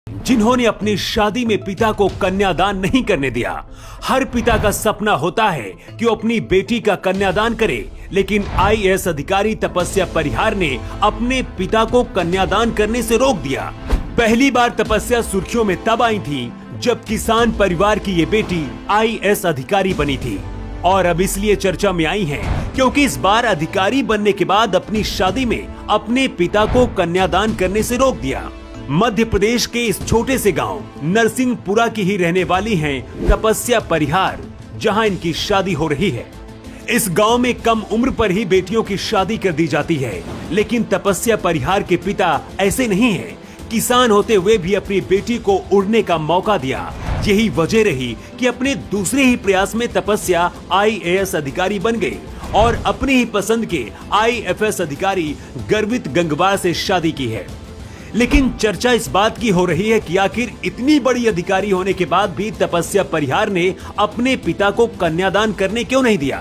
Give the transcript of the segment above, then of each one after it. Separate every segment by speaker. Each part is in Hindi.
Speaker 1: जिन्होंने अपनी शादी में पिता को कन्यादान नहीं करने दिया। हर पिता का सपना होता है कि वो अपनी बेटी का कन्यादान करे, लेकिन आईएएस अधिकारी तपस्या परिहार ने अपने पिता को कन्यादान करने से रोक दिया। पहली बार तपस्या सुर्खियों में तब आई थी जब किसान परिवार की ये बेटी आईएएस अधिकारी बनी थी, और अब इसलिए चर्चा में आई है क्योंकि इस बार अधिकारी बनने के बाद अपनी शादी में अपने पिता को कन्यादान करने से रोक दिया। मध्य प्रदेश के इस छोटे से गांव नरसिंहपुरा की ही रहने वाली हैं तपस्या परिहार, जहां इनकी शादी हो रही है। इस गांव में कम उम्र पर ही बेटियों की शादी कर दी जाती है, लेकिन तपस्या परिहार के पिता ऐसे नहीं हैं। किसान होते हुए भी अपनी बेटी को उड़ने का मौका दिया। यही वजह रही कि अपने दूसरे ही प्रयास में तपस्या आईएएस अधिकारी बन गई और अपनी ही पसंद के आईएफएस अधिकारी गर्वित गंगवार से शादी की है। लेकिन चर्चा इस बात की हो रही है कि आखिर इतनी बड़ी अधिकारी होने के बाद भी तपस्या परिहार ने अपने पिता को कन्यादान करने क्यों नहीं दिया?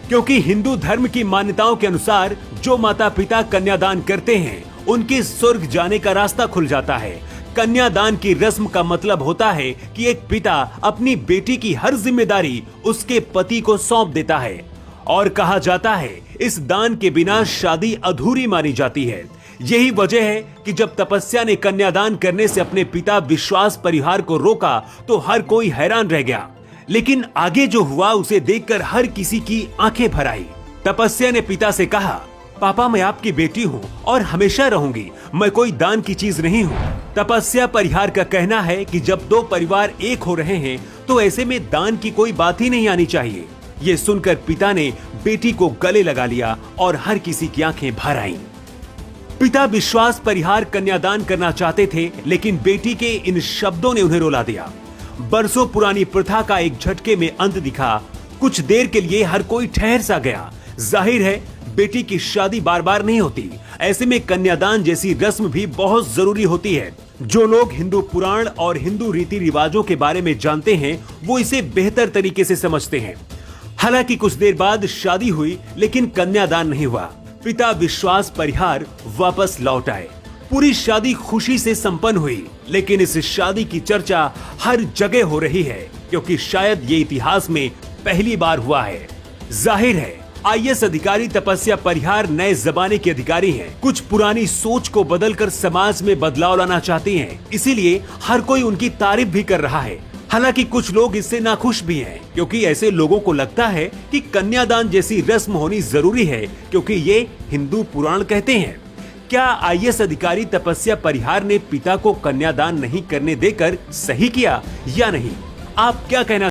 Speaker 1: क्योंकि हिंदू धर्म की मान्यताओं के अनुसार जो माता पिता कन्यादान करते हैं उनके स्वर्ग जाने का रास्ता खुल जाता है। कन्यादान की रस्म का मतलब होता है कि एक पिता अपनी बेटी की हर जिम्मेदारी उसके पति को सौंप देता है, और कहा जाता है इस दान के बिना शादी अधूरी मानी जाती है। यही वजह है कि जब तपस्या ने कन्यादान करने से अपने पिता विश्वास परिहार को रोका तो हर कोई हैरान रह गया, लेकिन आगे जो हुआ उसे देखकर हर किसी की आंखें भर आई। तपस्या ने पिता से कहा, पापा मैं आपकी बेटी हूँ और हमेशा रहूंगी, मैं कोई दान की चीज नहीं हूँ। तपस्या परिहार का कहना है कि जब दो परिवार एक हो रहे हैं तो ऐसे में दान की कोई बात ही नहीं आनी चाहिए। ये सुनकर पिता ने बेटी को गले लगा लिया और हर किसी की आंखें भर आईं। पिता विश्वास परिहार कन्यादान करना चाहते थे, लेकिन बेटी के इन शब्दों ने उन्हें रुला दिया। बरसों पुरानी प्रथा का एक झटके में अंत दिखा। कुछ देर के लिए हर कोई ठहर सा गया। जाहिर है बेटी की शादी बार बार नहीं होती, ऐसे में कन्यादान जैसी रस्म भी बहुत जरूरी होती है। जो लोग हिंदू पुराण और हिंदू रीति रिवाजों के बारे में जानते हैं वो इसे बेहतर तरीके से समझते हैं। हालांकि कुछ देर बाद शादी हुई, लेकिन कन्यादान नहीं हुआ। पिता विश्वास परिहार वापस लौट आए। पूरी शादी खुशी से संपन्न हुई, लेकिन इस शादी की चर्चा हर जगह हो रही है क्योंकि शायद ये इतिहास में पहली बार हुआ है। जाहिर है आईएएस अधिकारी तपस्या परिहार नए जमाने के अधिकारी हैं। कुछ पुरानी सोच को बदलकर समाज में बदलाव लाना चाहती हैं, इसीलिए हर कोई उनकी तारीफ भी कर रहा है। हालांकि कुछ लोग इससे नाखुश भी हैं, क्योंकि ऐसे लोगों को लगता है कि कन्यादान जैसी रस्म होनी जरूरी है क्योंकि ये हिंदू पुराण कहते हैं। क्या आईएएस अधिकारी तपस्या परिहार ने पिता को कन्यादान नहीं करने देकर सही किया या नहीं? आप क्या कहना